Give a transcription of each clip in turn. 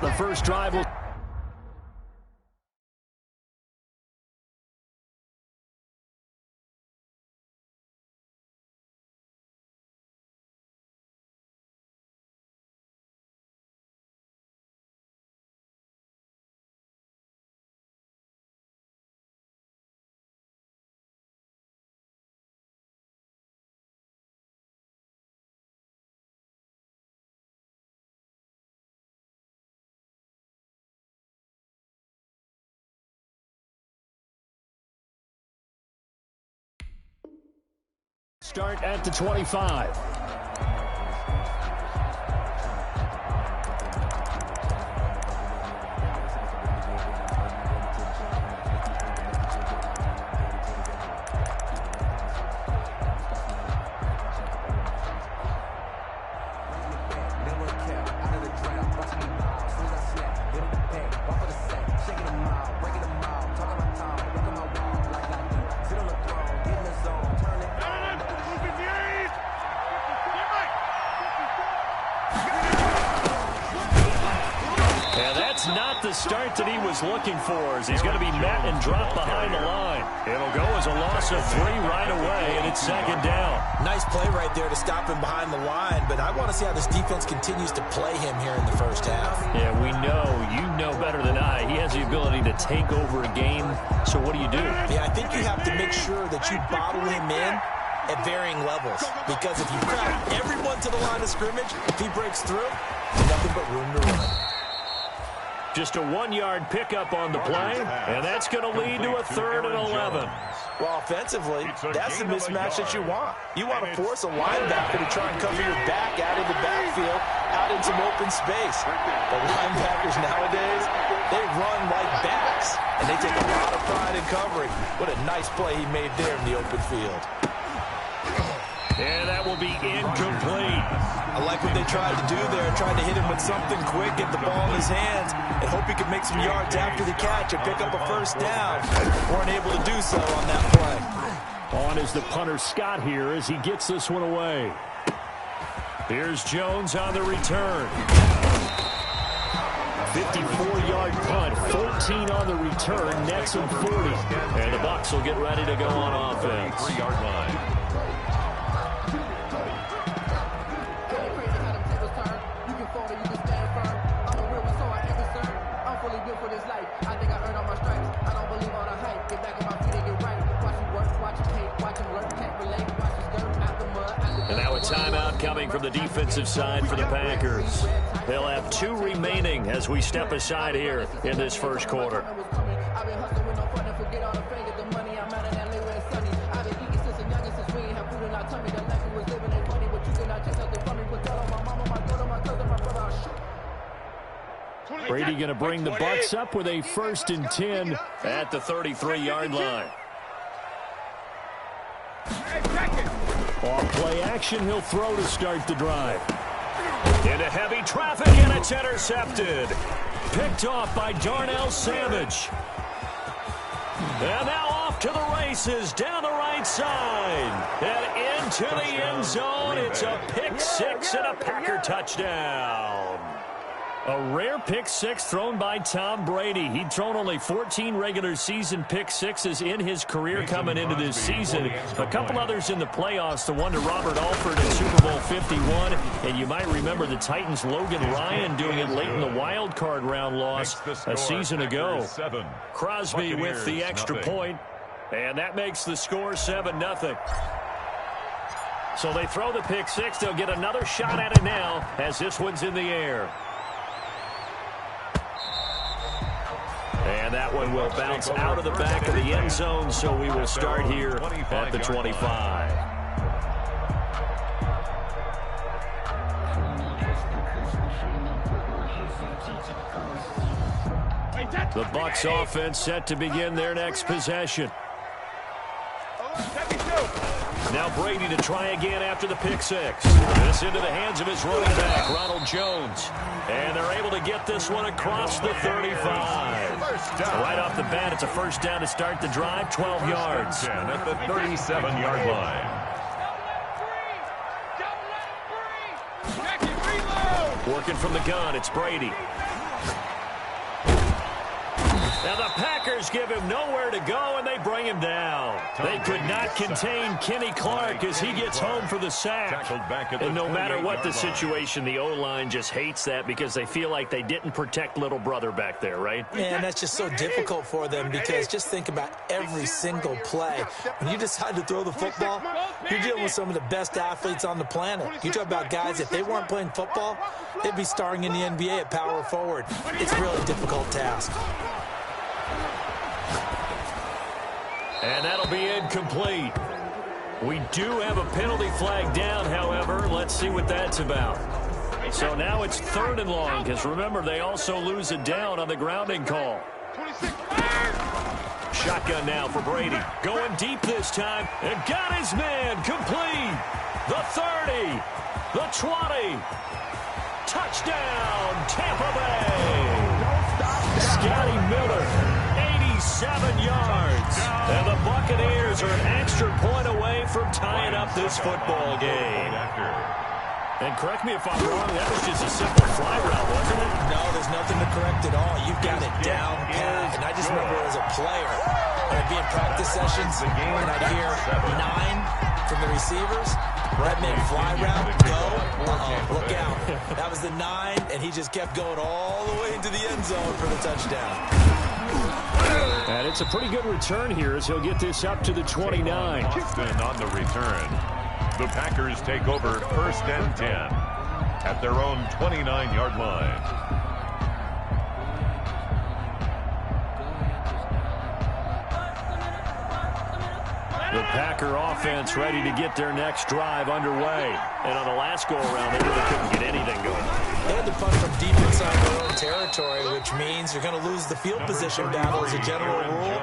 The first drive will... Start at the 25. The start that he was looking for as he's going to be met and dropped behind the line. It'll go as a loss of 3 right away, and it's second down. Nice play right there to stop him behind the line, but I want to see how this defense continues to play him here in the first half. Yeah, we know, you know better than I, he has the ability to take over a game, so what do? Yeah, I think you have to make sure that you bottle him in at varying levels, because if you crowd everyone to the line of scrimmage, if he breaks through, there's nothing but room to run. Just a 1-yard pickup on the play, and that's going to lead to a 3rd and 11. Well, offensively, that's the mismatch that you want. You want to force a linebacker to try and cover your back out in the backfield, out in some open space. The linebackers nowadays, they run like backs, and they take a lot of pride in covering. What a nice play he made there in the open field. And that will be incomplete. I like what they tried to do there, tried to hit him with something quick, get the ball in his hands, and hope he could make some yards after the catch and pick up a first down. Weren't able to do so on that play. On is the punter Scott here as he gets this one away. Here's Jones on the return. 54-yard punt, 14 on the return, nets him 40. And the Bucs will get ready to go on offense. 3-yard line. And now a timeout coming from the defensive side for the Packers. They'll have 2 remaining as we step aside here in this first quarter. Brady going to bring the Bucs up with a 1st and 10 at the 33-yard line. Off play action, he'll throw to start the drive. Into heavy traffic, and it's intercepted. Picked off by Darnell Savage. And now off to the races, down the right side. And into the end zone. It's a pick 6 and a Packer touchdown. A rare pick 6 thrown by Tom Brady. He'd thrown only 14 regular season pick 6s in his career coming into this season. A couple others in the playoffs, the one to Robert Alford in Super Bowl 51. And you might remember the Titans' Logan Ryan doing it late in the wild card round loss a season ago. Crosby with the extra point, and that makes the score 7-0. So they throw the pick 6. They'll get another shot at it now as this one's in the air. And that one will bounce out of the back of the end zone, so we will start here at the 25. The Bucs offense set to begin their next possession. Now Brady to try again after the pick 6. This into the hands of his running back, Ronald Jones. And they're able to get this one across the 35. Right off the bat, it's a first down to start the drive, 12 yards. At the 37-yard line. Working from the gun, it's Brady. Now the Packers give him nowhere to go, and they bring him down. They could not contain Kenny Clark as he gets home for the sack. And no matter what the situation, the O-line just hates that because they feel like they didn't protect little brother back there, right? Man, that's just so difficult for them because just think about every single play. When you decide to throw the football, you're dealing with some of the best athletes on the planet. You talk about guys, if they weren't playing football, they'd be starring in the NBA at power forward. It's a really difficult task. And that'll be incomplete. We do have a penalty flag down, however. Let's see what that's about. So now it's 3rd and long, because remember, they also lose it down on the grounding call. Shotgun now for Brady. Going deep this time, and got his man complete. The 30, the 20. Touchdown, Tampa Bay. Scotty Miller, 87 yards. And the Buccaneers are an extra point away from tying up this football game. And correct me if I'm wrong, that was just a simple fly route, wasn't it? No, there's nothing to correct at all. You've got it down pat. And I just remember as a player, when I'd be in practice sessions, and I'd hear 9 from the receivers. That meant fly route, go, look out. That was the 9, and he just kept going all the way into the end zone for the touchdown. And it's a pretty good return here as he'll get this up to the 29. Austin on the return. The Packers take over 1st and 10 at their own 29-yard line. The Packer offense ready to get their next drive underway. And on the last go-around, they really couldn't get anything going. They had to punt from deep inside their own territory, which means you're going to lose the field position battle as a general rule.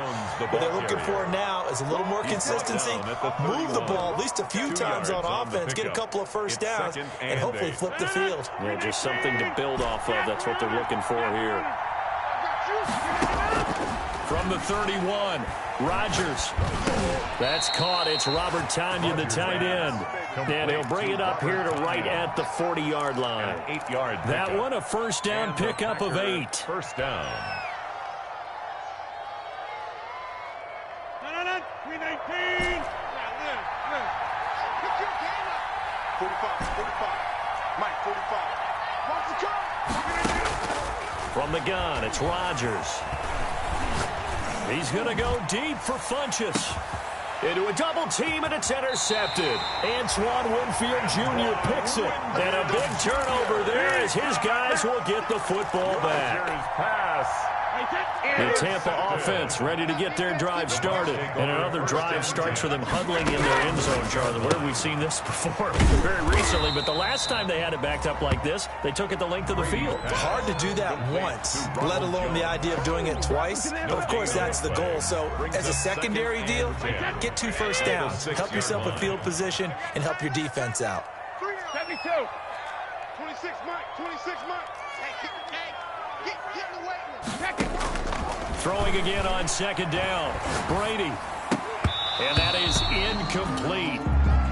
What they're looking for now is a little more consistency, move the ball at least a few times on offense, get a couple of first downs, and hopefully flip the field. Yeah, just something to build off of. That's what they're looking for here. From the 31, Rodgers. That's caught. It's Robert Tonyan, the tight end. And he'll bring it up here to right at the 40-yard line. 8-yard. That one a first down pickup of 8. First down. 319. 45. Mike, 45. Watch the cut. From the gun, it's Rodgers. He's going to go deep for Funchess. Into a double team, and it's intercepted. Antoine Winfield Jr. picks it. And a big turnover there as his guys will get the football back. The Tampa offense ready to get their drive started. And another drive starts with them huddling in their end zone, Charlie. Where have we seen this before? Very recently, but the last time they had it backed up like this, they took it the length of the field. Hard to do that once, let alone the idea of doing it twice. But, of course, that's the goal. So, as a secondary deal, get 2 first downs. Help yourself with field position and help your defense out. 72. 26 Mike. 26 Mike. Get in the weight room. Throwing again on 2nd down. Brady. And that is incomplete.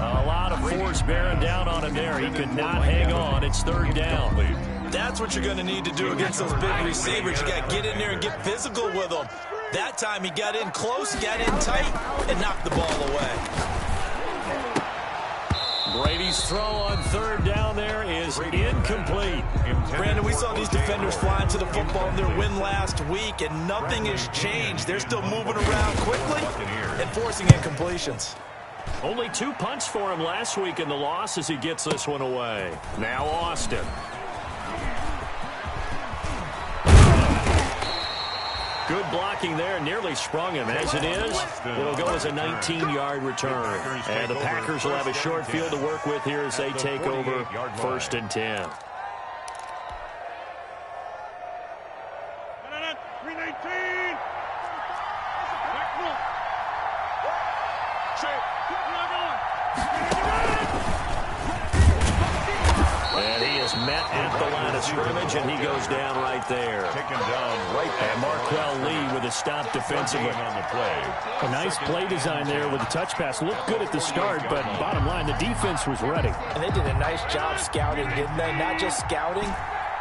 A lot of force bearing down on him there. He could not hang on. It's 3rd down. That's what you're going to need to do against those big receivers. You got to get in there and get physical with them. That time he got in close, got in tight, and knocked the ball away. Brady's throw on 3rd down there is incomplete. Brandon, we saw these defenders flying to the football in their win last week, and nothing has changed. They're still moving around quickly and forcing incompletions. Only 2 punts for him last week in the loss as he gets this one away. Now Austin. Good blocking there, nearly sprung him. As it is, it'll go as a 19-yard return. And the Packers will have a short field to work with here as they take over 1st and 10. 319. And he is met at the line of scrimmage, and he goes down right there. Taken down right there. And Marquell Lee with a stop defensively. On the play. A nice play design there with the touch pass. Looked good at the start, but bottom line, the defense was ready. And they did a nice job scouting, didn't they? Not just scouting,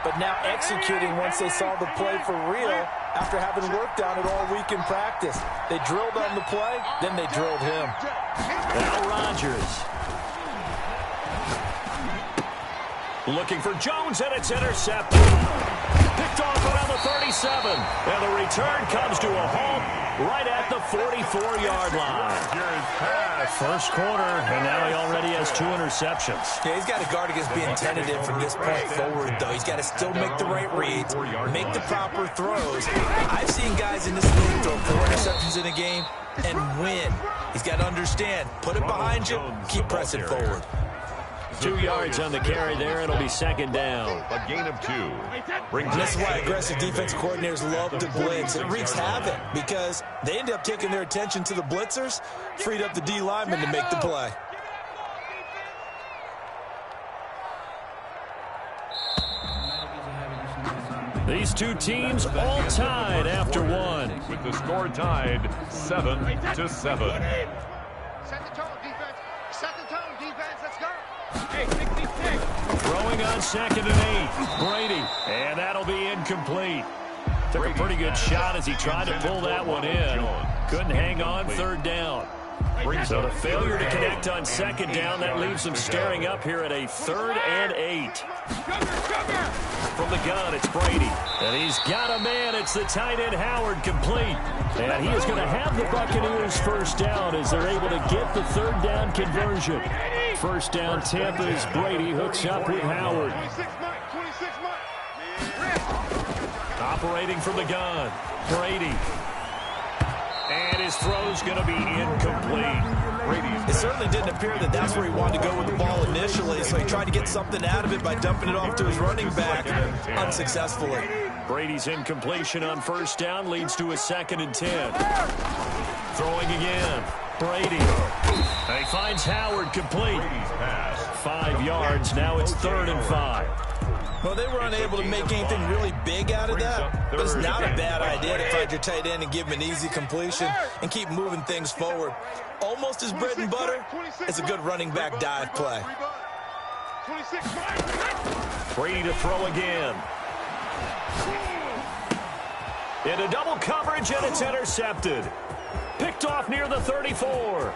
but now executing once they saw the play for real after having worked on it all week in practice. They drilled on the play, then they drilled him. Now Rodgers. Looking for Jones, and it's intercepted. Picked off around the 37. And the return comes to a halt right at the 44-yard line. First quarter, and now he already has 2 interceptions. Yeah, he's got to guard against being tentative from this point forward, though. He's got to still make the right reads, make the proper throws. I've seen guys in this league throw 4 interceptions in a game and win. He's got to understand, put it behind you, keep pressing forward. 2 yards on the carry there. It'll be second down. A gain of 2. And this is why aggressive defense coordinators love to blitz. It wreaks havoc because they end up taking their attention to the blitzers, freed up the D lineman to make the play. These two teams all tied after one. With the score tied 7-7. Set the tone, defense. Set the tone, defense. Let's go. Hey, 66. Throwing on 2nd and 8. Brady. And that'll be incomplete. Took a pretty good shot as he tried to pull that one in. Couldn't hang on 3rd down. So the failure to connect on 2nd down, that leaves him staring up here at a 3rd and 8. From the gun, it's Brady. And he's got a man. It's the tight end, Howard, complete. And he is going to have the Buccaneers first down as they're able to get the 3rd down conversion. First down, Tampa's Brady hooks up with Howard. 26 Mike. Operating from the gun, Brady. And his throw's going to be incomplete. It certainly didn't appear that that's where he wanted to go with the ball initially, so he tried to get something out of it by dumping it off to his running back unsuccessfully. Brady's incompletion on first down leads to a 2nd and 10. Throwing again, Brady. And he finds Howard complete. 5 yards, now it's 3rd and 5. Well, they were unable to make anything really big out of that, but it's not a bad idea to find your tight end and give him an easy completion and keep moving things forward. Almost as bread and butter as a good running back dive play. Brady to throw again. Into double coverage, and it's intercepted. Picked off near the 34.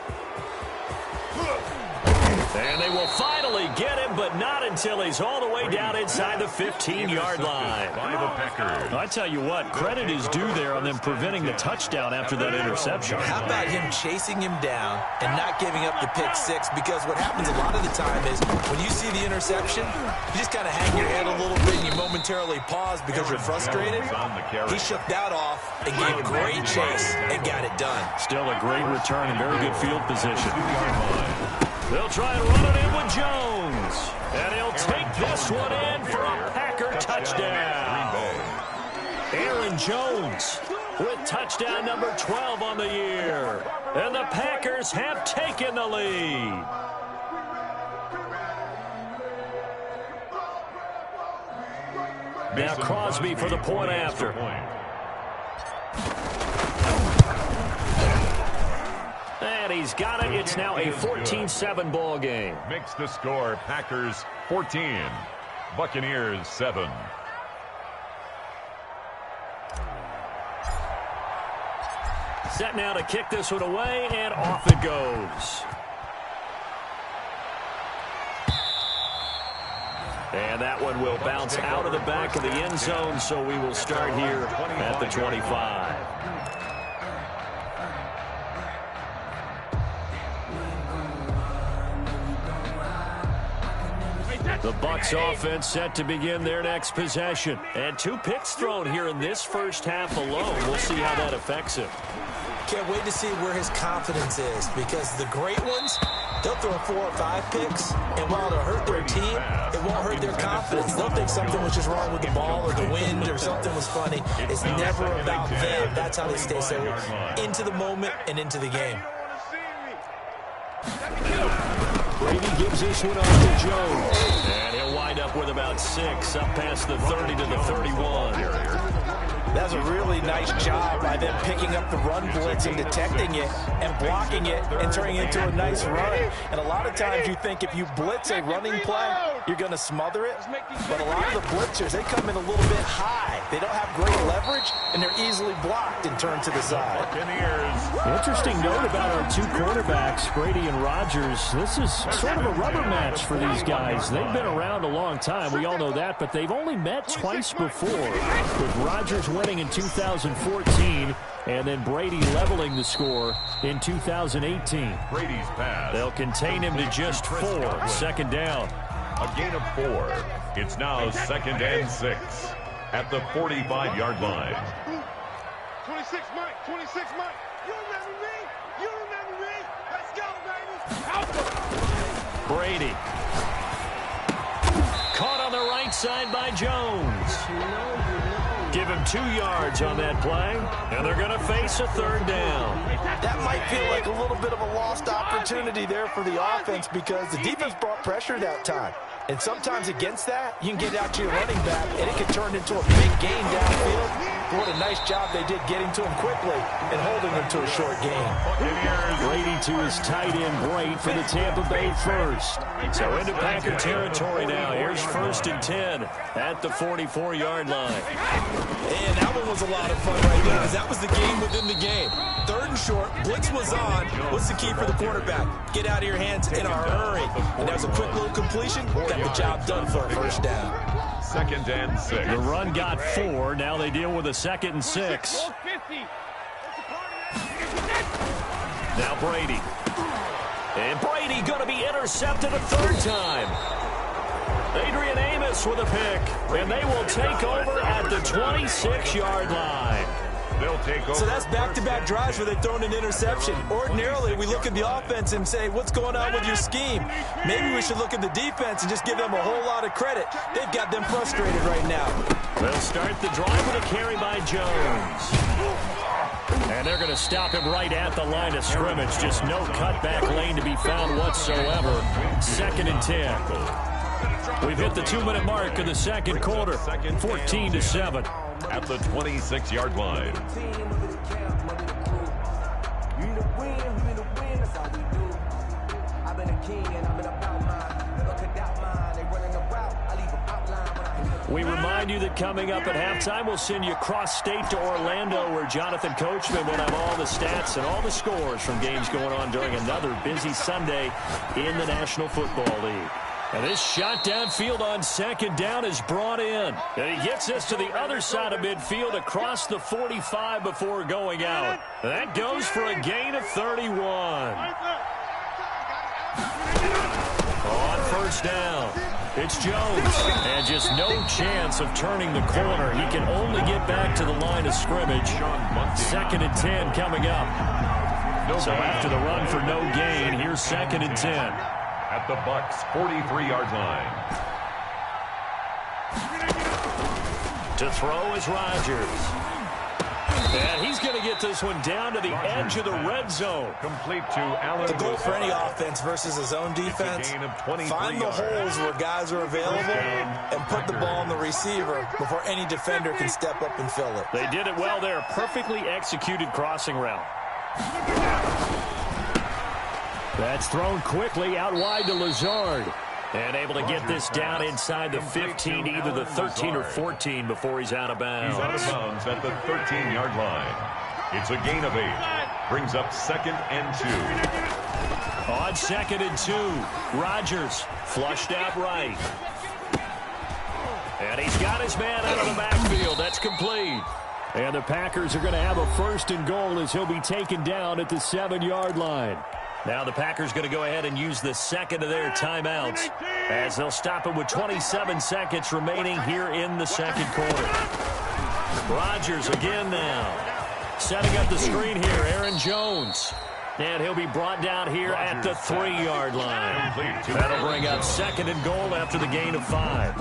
And they will finally get him, but not until he's all the way down inside the 15-yard line. I tell you what, credit is due there on them preventing the touchdown after that interception. How about him chasing him down and not giving up the pick 6? Because what happens a lot of the time is when you see the interception, you just kind of hang your head a little bit and you momentarily pause because you're frustrated. He shook that off and gave a great chase and got it done. Still a great return and very good field position. They'll try and run it in with Jones. And he'll take this one in for a Packer touchdown. Aaron Jones with touchdown number 12 on the year. And the Packers have taken the lead. Now Crosby for the point after. And he's got it. It's now a 14-7 ball game. Makes the score Packers 14, Buccaneers 7. Set now to kick this one away, and off it goes. And that one will bounce out of the back of the end zone, so we will start here at the 25. The Bucs offense set to begin their next possession. And 2 picks thrown here in this first half alone. We'll see how that affects him. Can't wait to see where his confidence is, because the great ones, they'll throw 4 or 5 picks, and while it'll hurt their team, it won't hurt their confidence. They'll think something was just wrong with the ball or the wind or something was funny. It's never about them. That's how they stay so into the moment and into the game. Brady gives this one off to Jones. And he'll wind up with about 6 up past the 30 to the 31. That was does a really nice job by them picking up the run blitz and detecting it and blocking it and turning it into a nice run. And a lot of times you think if you blitz a running play, you're going to smother it. But a lot of the blitzers, they come in a little bit high. They don't have great leverage, and they're easily blocked and turned to the side. Interesting note about our two quarterbacks, Brady and Rodgers. This is sort of a rubber match for these guys. They've been around a long time. We all know that, but they've only met twice before, with Rodgers winning in 2014 and then Brady leveling the score in 2018. Brady's pass. They'll contain him to just 4. 2nd down. A gain of 4. It's now 2nd and 6 at the 45-yard line. 26 Mike, 26 Mike. You remember me? You remember me? Let's go, baby. Brady. Caught on the right side by Jones. Give him 2 yards on that play, and they're going to face a 3rd down. That might feel like a little bit of a lost opportunity there for the offense because the defense brought pressure that time. And sometimes against that, you can get out to your running back, and it can turn into a big gain downfield. What a nice job they did getting to him quickly and holding him to a short gain. Brady to his tight end, Brait, for the Tampa Bay first. So into Packer territory now. Here's 1st and 10 at the 44-yard line. And that one was a lot of fun right there because that was the game within the game. 3rd and short, blitz was on. What's the key for the quarterback? Get out of your hands in a hurry. And that was a quick little completion. Got the job done for a 1st down. 2nd and 6. The run got 4. Now they deal with a 2nd and 6. Now Brady. And Brady going to be intercepted a 3rd time. Adrian Amos with a pick. And they will take over at the 26-yard line. They'll take over. So that's back-to-back drives where they've thrown an interception. Ordinarily, we look at the offense and say, what's going on with your scheme? Maybe we should look at the defense and just give them a whole lot of credit. They've got them frustrated right now. They'll start the drive with a carry by Jones. And they're going to stop him right at the line of scrimmage. Just no cutback lane to be found whatsoever. 2nd and 10. We've hit the 2-minute mark of the 2nd quarter. 14-7. At the 26-yard line. We remind you that coming up at halftime, we'll send you cross-state to Orlando, where Jonathan Coachman will have all the stats and all the scores from games going on during another busy Sunday in the National Football League. And this shot downfield on 2nd down is brought in. And he gets us to the other side of midfield across the 45 before going out. That goes for a gain of 31. On 1st down, it's Jones. And just no chance of turning the corner. He can only get back to the line of scrimmage. 2nd and 10 coming up. So after the run for no gain, here's 2nd and 10. At the Bucs' 43-yard line. To throw is Rodgers. And he's going to get this one down to the edge of the red zone. Complete to Allen. The goal for any offense versus his own defense, find the holes where guys are available and put the ball on the receiver before any defender can step up and fill it. They did it well there. Perfectly executed crossing route. That's thrown quickly out wide to Lazard. And able to get this down inside the 15, either the 13 or 14 before he's out of bounds. He's out of bounds at the 13-yard line. It's a gain of 8. Brings up 2nd and 2. On 2nd and 2, Rodgers flushed out right. And he's got his man out of the backfield. That's complete. And the Packers are going to have a 1st and goal as he'll be taken down at the 7-yard line. Now the Packers going to go ahead and use the 2nd of their timeouts as they'll stop it with 27 seconds remaining here in the 2nd quarter. Rodgers again now. Setting up the screen here, Aaron Jones. And he'll be brought down here at the 3-yard line. That'll bring up 2nd and goal after the gain of 5.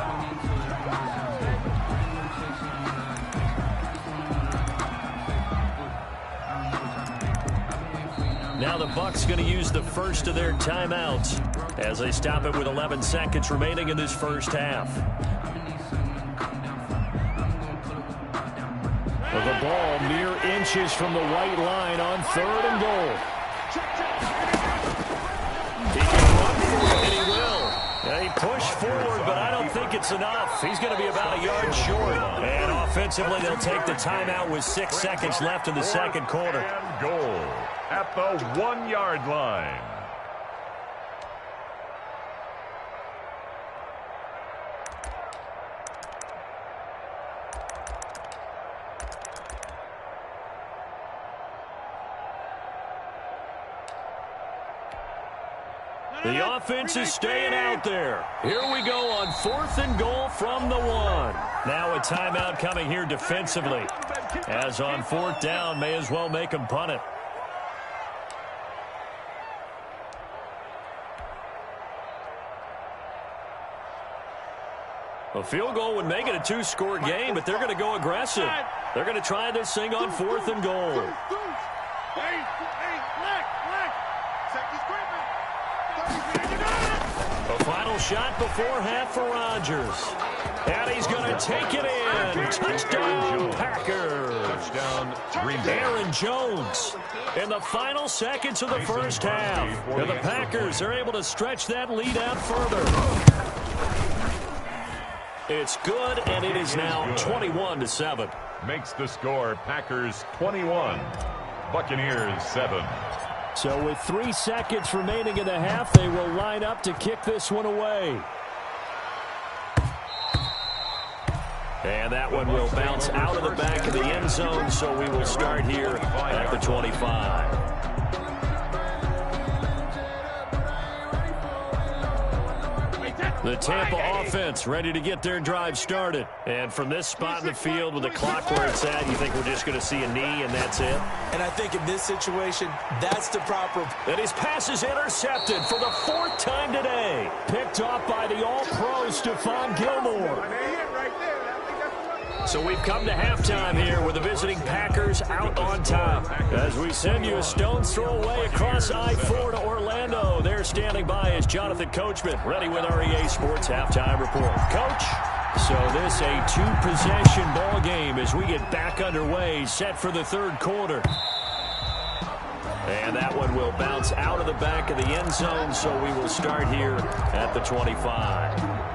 Now the Bucs going to use the 1st of their timeouts as they stop it with 11 seconds remaining in this 1st half. With the ball mere inches from the white line on 3rd and goal. He can run for it, and he will. He pushed forward, but I don't think it's enough. He's going to be about a yard short. And offensively, they'll take the timeout with 6 seconds left in the second quarter. And goal at the 1-yard line. The offense is staying out there. Here we go on 4th and goal from the 1. Now a timeout coming here defensively. As on 4th down, may as well make them punt it. A field goal would make it a 2-score game, but they're going to go aggressive. They're going to try this thing on 4th and goal. A final shot before half for Rodgers. And he's going to take it in. Touchdown, Packers. Touchdown, Green Bay. Aaron Jones in the final seconds of the first half. And the Packers are able to stretch that lead out further. It's good, and it is now 21-7. Makes the score Packers 21, Buccaneers 7. So with 3 seconds remaining in the half, they will line up to kick this one away. And that one will bounce out of the back of the end zone, so we will start here at the 25. The Tampa offense ready to get their drive started. And from this spot in the field with the clock where it's at, you think we're just going to see a knee and that's it? And I think in this situation, that's the proper. And his pass is intercepted for the 4th time today. Picked off by the All-Pro Stephon Gilmore. So we've come to halftime here with the visiting Packers out on top. As we send you a stone's throw away across I-4 to Orlando. There standing by is Jonathan Coachman, ready with our EA Sports Halftime Report. Coach, so this a 2-possession ball game as we get back underway, set for the 3rd quarter. And that one will bounce out of the back of the end zone, so we will start here at the 25.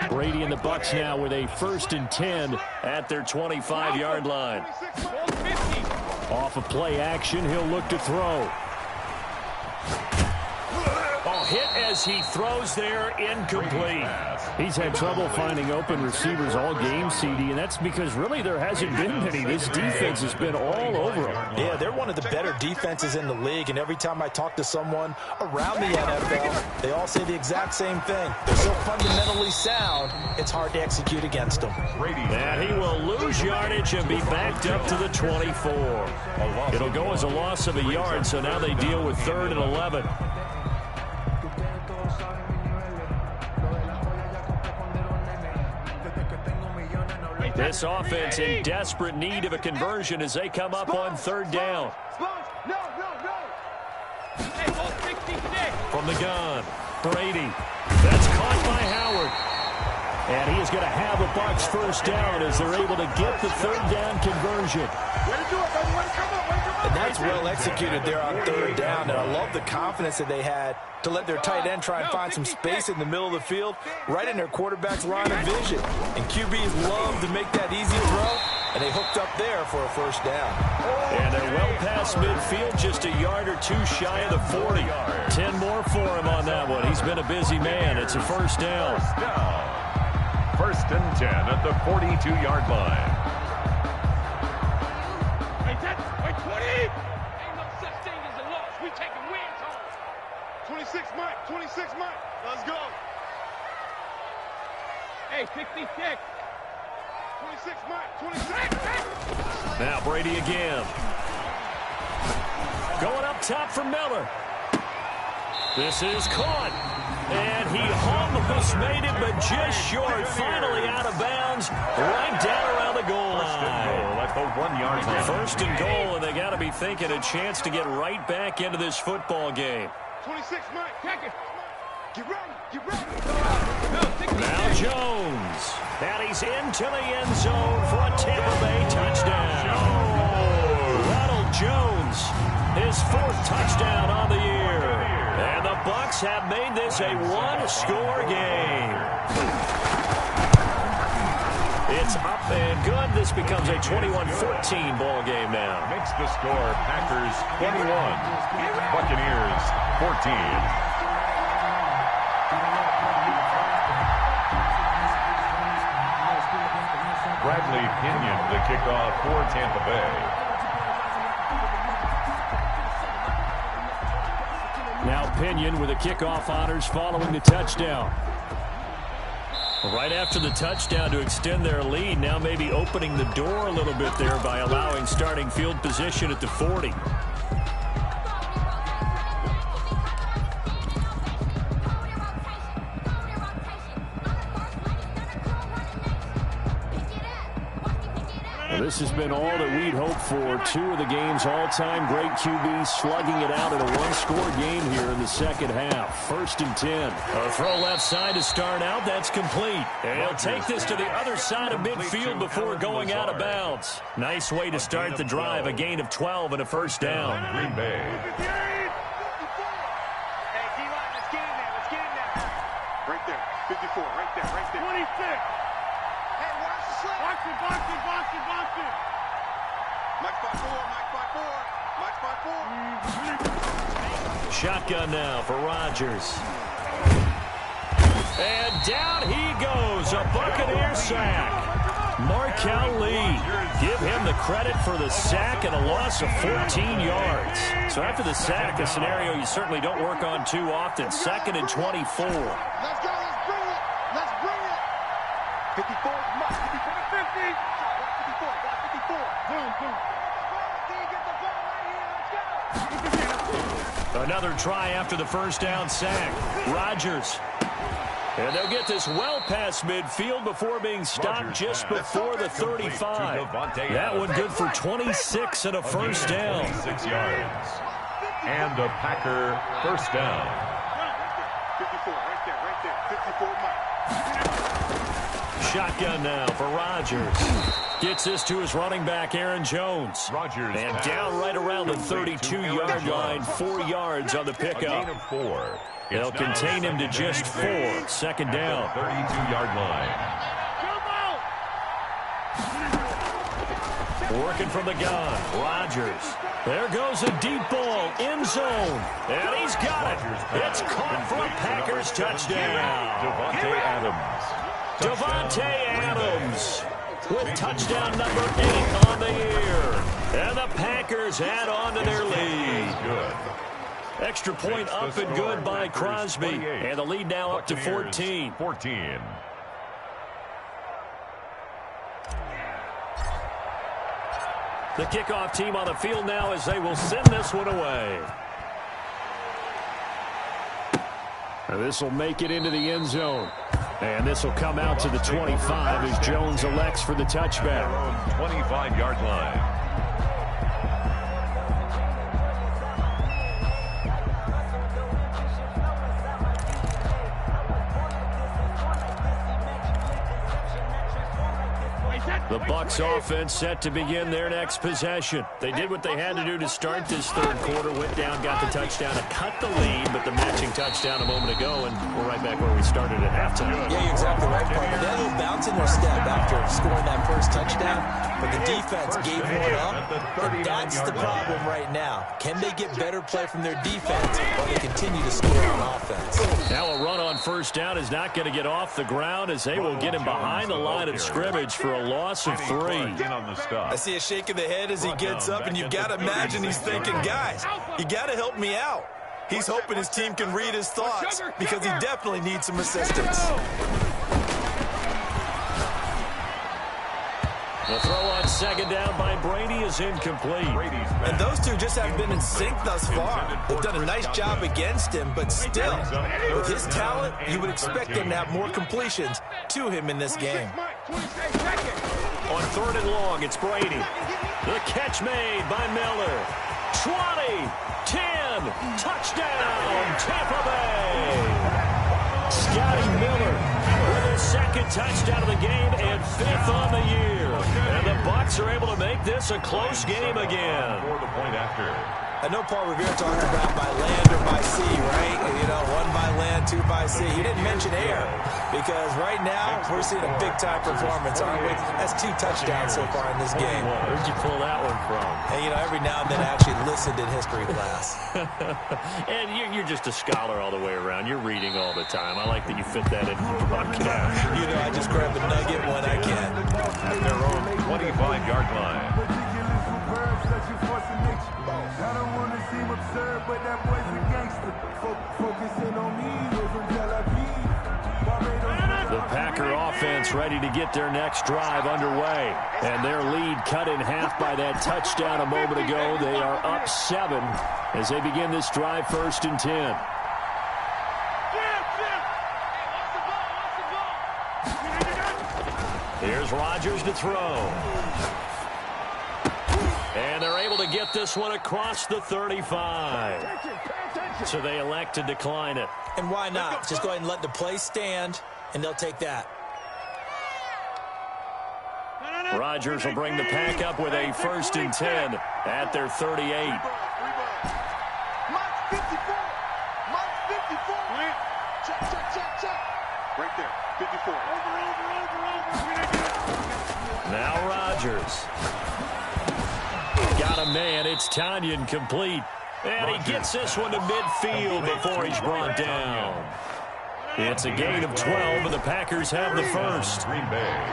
Brady and the Bucs now with a 1st and 10 at their 25-yard line. Off of play action, he'll look to throw. Oh, hit as he throws there, incomplete. He's had trouble finding open receivers all game, CD, and that's because really there hasn't been many. This defense has been all over them. Yeah, they're one of the better defenses in the league, and every time I talk to someone around the NFL, they all say the exact same thing. They're so fundamentally sound, it's hard to execute against them. And he will lose yardage and be backed up to the 24. It'll go as a loss of a yard, so now they deal with 3rd and 11. This offense in desperate need of a conversion as they come up on 3rd down. From the gun, Brady. That's caught by Howard. And he is going to have the Bucs 1st down as they're able to get the 3rd down conversion. And that's well executed there on 3rd down. And I love the confidence that they had to let their tight end try and find some space in the middle of the field, right in their quarterback's line of vision. And QBs love to make that easy throw, and they hooked up there for a 1st down. And they're well past midfield, just a yard or 2 shy of the 40. 10 more for him on that one. He's been a busy man. It's a 1st down. 1st and 10 at the 42-yard line. Wait, 20! Ain't no such thing as a loss. We taking wins home. 26 Mike, 26 Mike. Let's go. Hey, 66. 26 Mike, 26. Now Brady again. Going up top for Miller. This is caught. And he almost made it, but just short. Finally out of bounds, right down around the goal line. At the 1-yard line. 1st and goal, and they got to be thinking a chance to get right back into this football game. 26 Mike, check it. Now Jones. And he's into the end zone for a Tampa Bay touchdown. Ronald Jones, his 4th touchdown on the year. And the Bucs have made this a one-score game. It's up and good. This becomes a 21-14 ball game now. Makes the score Packers 21, Buccaneers 14. Bradley Pinion, the kickoff for Tampa Bay. Now Pinion with the kickoff honors following the touchdown. Right after the touchdown to extend their lead, now maybe opening the door a little bit there by allowing starting field position at the 40. This has been all that we'd hoped for. 2 of the game's all-time great QBs slugging it out in a one-score game here in the second half. 1st and 10. A throw left side to start out. That's complete. And he'll take this to the other side of midfield before going out of bounds. Nice way to start the drive. A gain of 12 and a first down. Green Bay. Right there. 54. Right there. 26. Box it. Mike 5-4. Shotgun now for Rodgers. And down he goes. A Buccaneer sack. Markel Lee. Give him the credit for the sack and a loss of 14 yards. So after the sack, a scenario you certainly don't work on too often. 2nd and 24. Let's go. Let's bring it. 54. 50. 54. Boom. Another try after the first down sack. Rodgers. And they'll get this well past midfield before being stopped just before the 35. That one good for 26 and a first down. 6 yards. And a Packer first down. 54, right there. 54, Mike. Shotgun now for Rodgers. Gets this to his running back, Aaron Jones. Rodgers and down right around the 32-yard line, 4 yards on the pickup. A gain of 4. They'll contain him to just 4. 2nd down. 32-yard line. Working from the gun. Rodgers. There goes a deep ball. End zone. And he's got it. It's caught for a Packers touchdown. Devontae Adams with touchdown number 8 on the year. And the Packers add on to their lead. Good. Extra point up and good by Crosby. And the lead now up to 14. The kickoff team on the field now as they will send this one away. And this will make it into the end zone. And this will come out to the 25 as Jones elects for the touchback. 25-yard line. The Bucs offense set to begin their next possession. They did what they had to do to start this third quarter. Went down, got the touchdown to cut the lead, but the matching touchdown a moment ago, and we're right back where we started at halftime. Yeah, you're exactly right, partner. They had a little bounce in their step after scoring that first touchdown, but the defense gave one up, and that's the problem right now. Can they get better play from their defense while they continue to score on offense? Now a run on first down is not going to get off the ground as they will get him behind the line of scrimmage for a loss of 3. I see a shake of the head as he gets up, and you've got to imagine he's thinking, guys, you got to help me out. He's hoping his team can read his thoughts because he definitely needs some assistance. The throw on second down by Brady is incomplete. And those two just haven't been in sync thus far. They've done a nice job against him, but still, with his talent, you would expect them to have more completions to him in this game. On 3rd and long, it's Brady. The catch made by Miller. 20, 10, touchdown, Tampa Bay. Scotty Miller with his second touchdown of the game and 5th on the year. And the Bucs are able to make this a close game again. For the point after. I know Paul Revere talked about by land or by sea, right? You know, 1 by land, 2 by sea. He didn't mention air because right now we're seeing a big-time performance, aren't we? That's 2 touchdowns so far in this game. Where'd you pull that one from? And, you know, every now and then I actually listened in history class. And you're just a scholar all the way around. You're reading all the time. I like that you fit that in the broadcast. You know, I just grab a nugget when I can. At their own 25-yard line. I don't want to seem absurd, but that boy's a gangster. Focusing on me, from Tel Aviv. The Packer offense ready to get their next drive underway. And their lead cut in half by that touchdown a moment ago. They are up 7 as they begin this drive 1st and 10. Here's Rodgers to throw. And they're able to get this one across the 35. So they elect to decline it. And why not? Just go ahead and let the play stand, and they'll take that. Rodgers will bring the Pack up with a 1st and 10 at their 38. Right there, 54. Now Rodgers. Got a man. It's Tanyan complete. And he gets this one to midfield before he's brought down. It's a gain of 12, and the Packers have the first. Green Bay.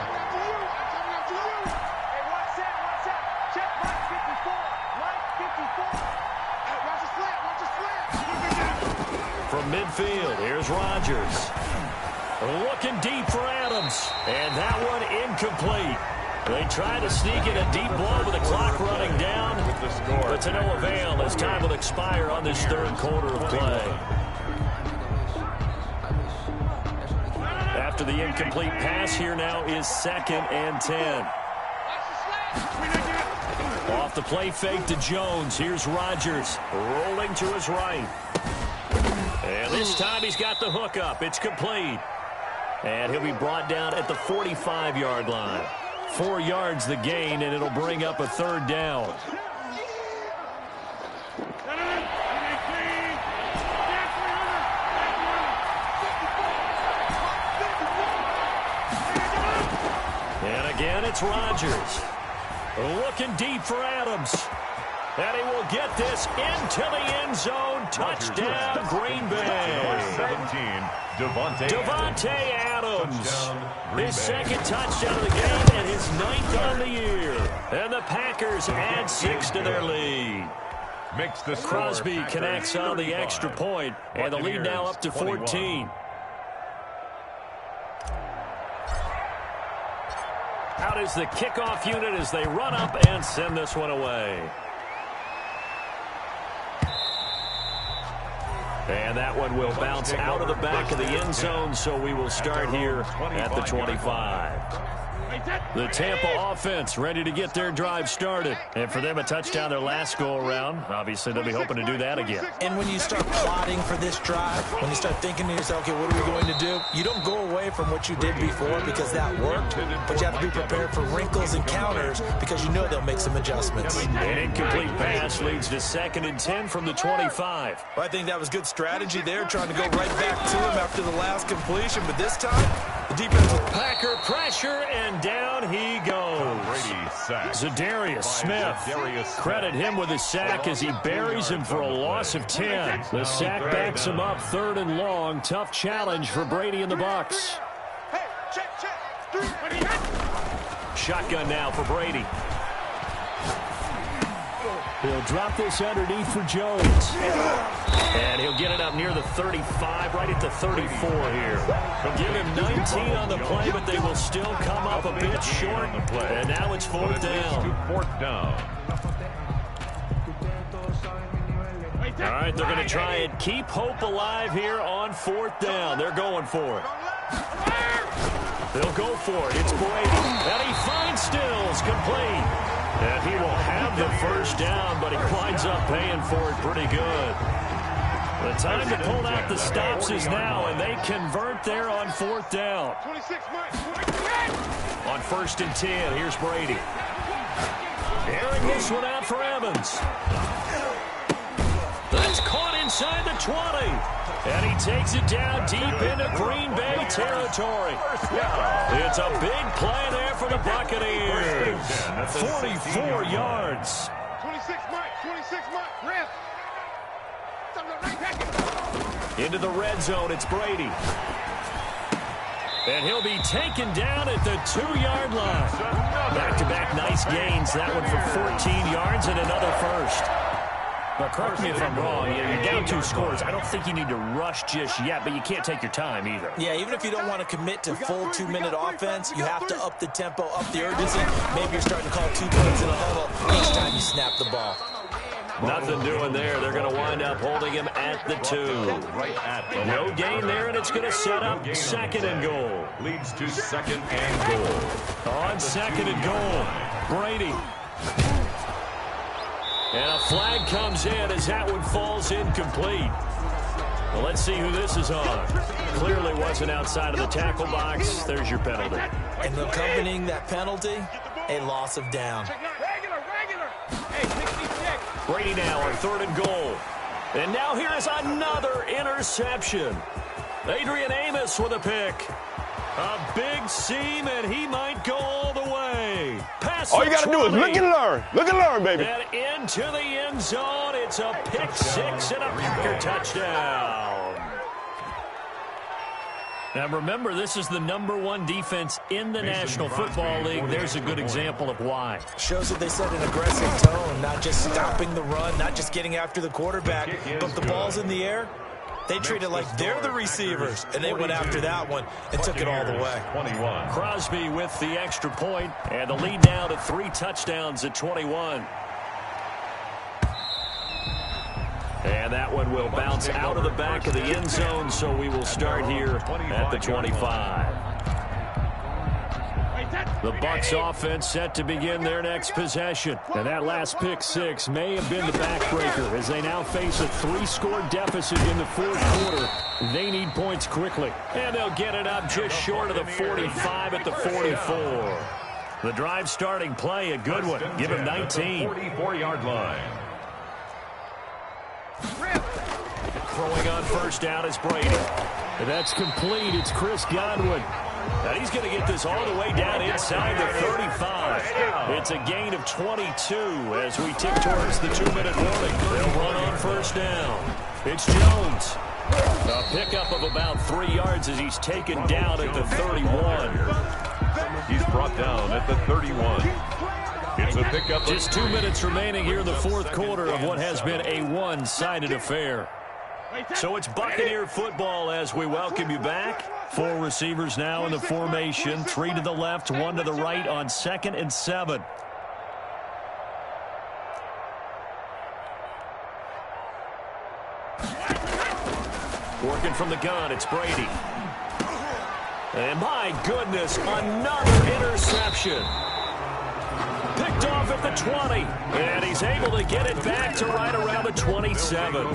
From midfield, here's Rodgers. Looking deep for Adams. And that one incomplete. They try to sneak in a deep blow with the clock running down, but to no avail as time will expire on this 3rd quarter of play. After the incomplete pass, here now is 2nd and 10. Off the play fake to Jones. Here's Rodgers rolling to his right. And this time he's got the hook up. It's complete. And he'll be brought down at the 45-yard line. 4 yards the gain, and it'll bring up a 3rd down. And again, it's Rodgers. Looking deep for Adams. And he will get this into the end zone. Touchdown, Green Bay. 17, Devontae Adams. His 2nd touchdown of the game and his 9th on the year. And the Packers add 6 to their lead. Makes the Crosby connects on the extra point, and the lead now up to 14. Out is the kickoff unit as they run up and send this one away. And that one will bounce out of the back of the end zone, so we will start here at the 25. The Tampa offense ready to get their drive started. And for them, a touchdown their last go-around. Obviously, they'll be hoping to do that again. And when you start plotting for this drive, when you start thinking to yourself, okay, what are we going to do? You don't go away from what you did before because that worked, but you have to be prepared for wrinkles and counters because you know they'll make some adjustments. An incomplete pass leads to 2nd and 10 from the 25. Well, I think that was good strategy there, trying to go right back to him after the last completion, but this time, the defense will Packer pressure, and down he goes. Zadarius Smith. Credit him with a sack as he buries him for a loss of 10. The sack backs him up 3rd and long. Tough challenge for Brady and the Bucs. Shotgun now for Brady. He'll drop this underneath for Jones. And he'll get it up near the 35, right at the 34 here. They'll give him 19 on the play, but they will still come up a bit short. And now it's 4th down. All right, they're going to try and keep hope alive here on 4th down. They're going for it. They'll go for it. It's Brady. And he finds Stills complete. And he will have the 1st down, but he winds up paying for it pretty good. The time to pull out the stops is now, and they convert there on 4th down. 26 months. On 1st and 10, here's Brady. Airing this one out for Evans. That's caught inside the 20. And he takes it down deep into Green Bay territory. It's a big play there for the Buccaneers. 44 yards. 26 months. Ref. Into the red zone, it's Brady. And he'll be taken down at the 2-yard line. Back-to-back nice gains. That one for 14 yards and another first. But correct me if I'm wrong, you're down 2 scores. I don't think you need to rush just yet, but you can't take your time either. Yeah, even if you don't want to commit to full 2-minute offense, you have to up the tempo, up the urgency. Maybe you're starting to call 2 points in a huddle each time you snap the ball. Nothing doing there. They're going to wind up holding him at the 2. No gain there, and it's going to set up 2nd and goal. Leads to 2nd and goal. On 2nd and goal, Brady. And a flag comes in as that one falls incomplete. Well, let's see who this is on. Clearly wasn't outside of the tackle box. There's your penalty. And accompanying that penalty, a loss of down. Regular. Hey, 66. Brady now on 3rd and goal. And now here is another interception. Adrian Amos with a pick. A big seam, and he might go all the way. Pass. All you got to do is look and learn. Look and learn, baby. And into the end zone. It's a pick 6 and a Packer touchdown. Now, remember, this is the #1 defense in the National Football League. There's a good example of why. Shows that they set an aggressive tone, not just stopping the run, not just getting after the quarterback, but the ball's in the air. They treat it like they're the receivers, and they went after that one and took it all the way. 21. Crosby with the extra point, and the lead now to 3 touchdowns at 21. And that one will bounce out of the back of the end zone, so we will start here at the 25. The Bucs offense set to begin their next possession. And that last pick 6 may have been the backbreaker as they now face a 3-score deficit in the 4th quarter. They need points quickly. And they'll get it up just short of the 45 at the 44. The drive starting play, a good one. Give him 19. 44-yard line. Throwing on 1st down is Brady. And that's complete. It's Chris Godwin. And he's going to get this all the way down inside the 35. It's a gain of 22 as we tick towards the 2-minute warning. They'll run on 1st down. It's Jones. A pickup of about 3 yards as he's taken down at the 31. He's brought down at the 31. It's a pickup. Just 2 minutes remaining here in the 4th quarter of what has been a one-sided affair. So it's Buccaneer football as we welcome you back. 4 receivers now in the formation. 3 to the left, 1 to the right on 2nd and 7. Working from the gun, it's Brady. And my goodness, another interception. Picked off at the 20, and he's able to get it back to right around the 27.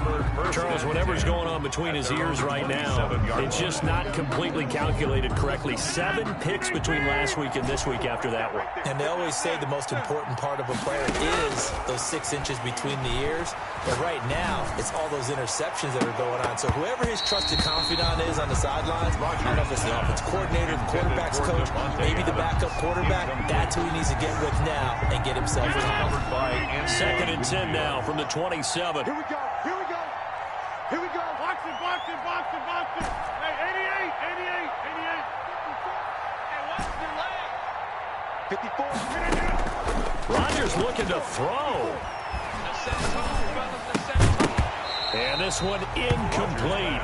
Charles, whatever's going on between his ears right now, it's just not completely calculated correctly. 7 picks between last week and this week after that one. And they always say the most important part of a player is those 6 inches between the ears. But right now, it's all those interceptions that are going on. So whoever his trusted confidant is on the sidelines, I don't know if it's the offense coordinator, the quarterback's coach, maybe the backup quarterback, that's who he needs to get with now and get himself covered. 2nd and 10 now from the 27. Here we go. Box it. Hey, 88. Hey, watch the leg. 54. Rodgers looking to throw. And this one incomplete.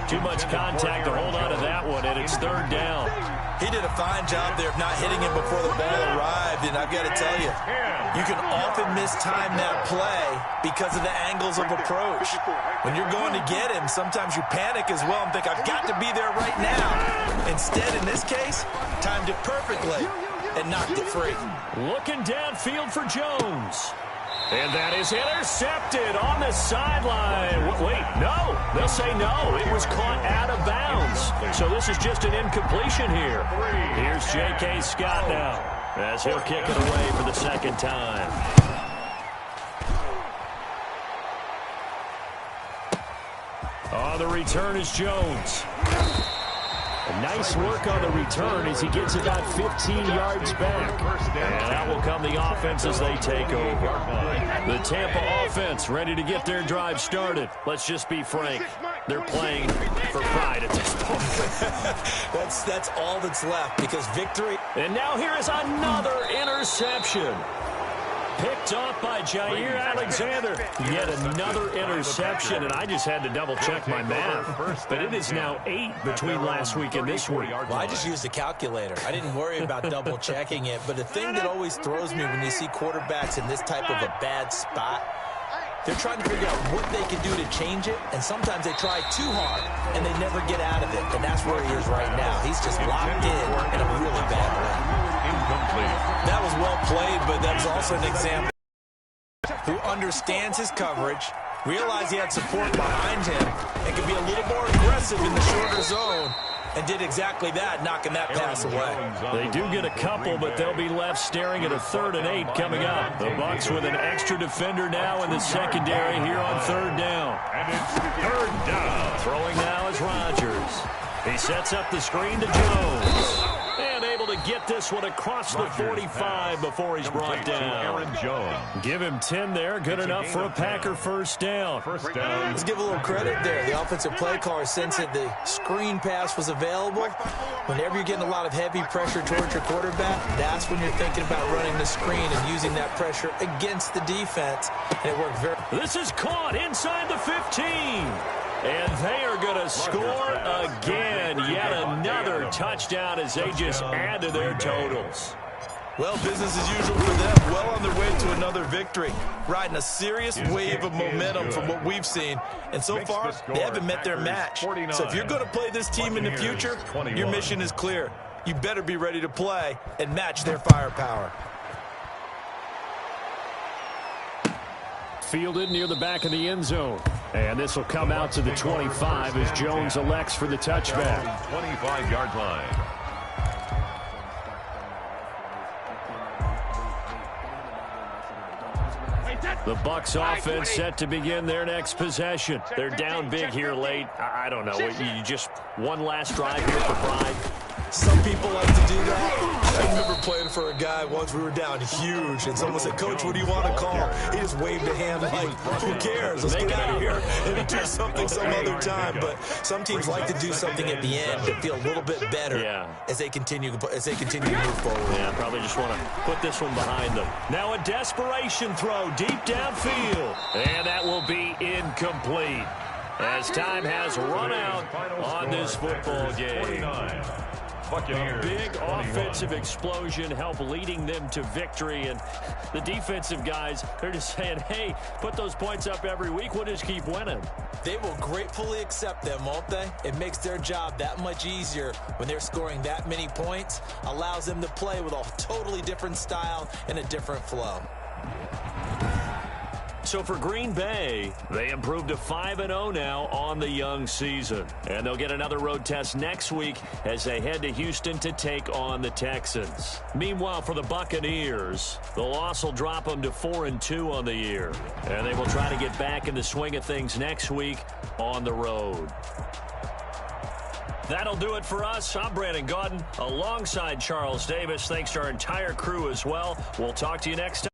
Too much contact to hold on to that one, and it's 3rd down. He did a fine job there of not hitting him before the ball arrived, and I've got to tell you, you can often mistime that play because of the angles of approach. When you're going to get him, sometimes you panic as well and think, I've got to be there right now. Instead, in this case, timed it perfectly and knocked it free. Looking downfield for Jones. And that is intercepted on the sideline. Wait, no. They'll say no. It was caught out of bounds. So this is just an incompletion here. Here's J.K. Scott now as he'll kick it away for the second time. On the return is Jones. Nice work on the return as he gets about 15 yards back. And out will come the offense as they take over. The Tampa offense ready to get their drive started. Let's just be frank. They're playing for pride at this point. That's all that's left because victory. And now here is another interception. Picked off by Jair Alexander. Yet another interception, and I just had to double-check my math. But it is now 8 between last week and this week. Well, I just used a calculator. I didn't worry about double-checking it. But the thing that always throws me when you see quarterbacks in this type of a bad spot, they're trying to figure out what they can do to change it, and sometimes they try too hard, and they never get out of it. And that's where he is right now. He's just locked in a really bad way. Incomplete. That was well played, but that's also an example who understands his coverage, realized he had support behind him, and could be a little more aggressive in the shorter zone, and did exactly that, knocking that pass away. They do get a couple, but they'll be left staring at a 3rd and 8 coming up. The Bucs with an extra defender now in the secondary here on 3rd down. And it's 3rd down. Throwing now is Rodgers. He sets up the screen to Jones. And able to get this one across the 45 before he's brought down. Aaron Jones. Give him 10 there. Good enough for a Packer first down. First down. Let's give a little credit there. The offensive play caller sensed that the screen pass was available. Whenever you're getting a lot of heavy pressure towards your quarterback, that's when you're thinking about running the screen and using that pressure against the defense. And it worked very well. This is caught inside the 15. And they are going to score again. Yet another touchdown as they just add to their totals. Well, business as usual for them. Well on their way to another victory. Riding a serious wave of momentum from what we've seen. And so far, they haven't met their match. So if you're going to play this team in the future, your mission is clear. You better be ready to play and match their firepower. Fielded near the back of the end zone. And this will come out to the 25 as Jones elects for the touchback. 25-yard line. The Bucs offense set to begin their next possession. They're down big here late. I don't know. You just one last drive here for pride. Some people like to do that. I remember playing for a guy once we were down huge, and someone said, "Coach, what do you want to call?" He just waved a hand like, "Who cares? Let's get out of here and do something some other time." But some teams like to do something at the end to feel a little bit better as they continue to move forward. Yeah, probably just want to put this one behind them. Now a desperation throw deep downfield, and that will be incomplete as time has run out on this football game. A big offensive explosion helped leading them to victory, and the defensive guys, they're just saying, hey, put those points up every week, we'll just keep winning. They will gratefully accept them, won't they? It makes their job that much easier when they're scoring that many points, allows them to play with a totally different style and a different flow. So for Green Bay, they improved to 5-0 now on the young season. And they'll get another road test next week as they head to Houston to take on the Texans. Meanwhile, for the Buccaneers, the loss will drop them to 4-2 on the year. And they will try to get back in the swing of things next week on the road. That'll do it for us. I'm Brandon Gaudin alongside Charles Davis. Thanks to our entire crew as well. We'll talk to you next time.